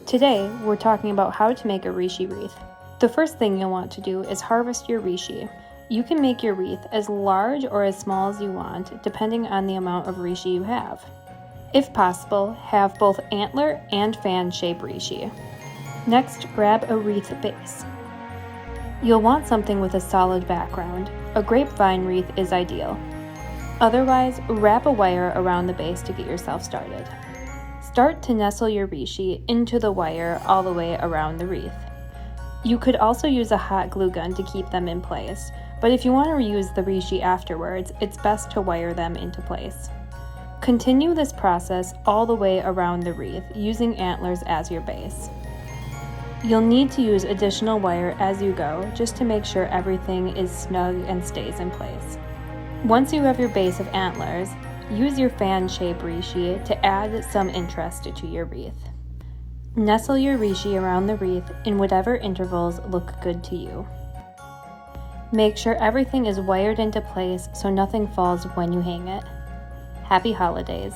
Today, we're talking about how to make a Reishi wreath. The first thing you'll want to do is harvest your Reishi. You can make your wreath as large or as small as you want, depending on the amount of Reishi you have. If possible, have both antler and fan shape Reishi. Next, grab a wreath base. You'll want something with a solid background. A grapevine wreath is ideal. Otherwise, wrap a wire around the base to get yourself started. Start to nestle your Reishi into the wire all the way around the wreath. You could also use a hot glue gun to keep them in place, but if you want to reuse the Reishi afterwards, it's best to wire them into place. Continue this process all the way around the wreath, using antlers as your base. You'll need to use additional wire as you go, just to make sure everything is snug and stays in place. Once you have your base of antlers, use your fan-shaped Reishi to add some interest to your wreath. Nestle your Reishi around the wreath in whatever intervals look good to you. Make sure everything is wired into place so nothing falls when you hang it. Happy holidays!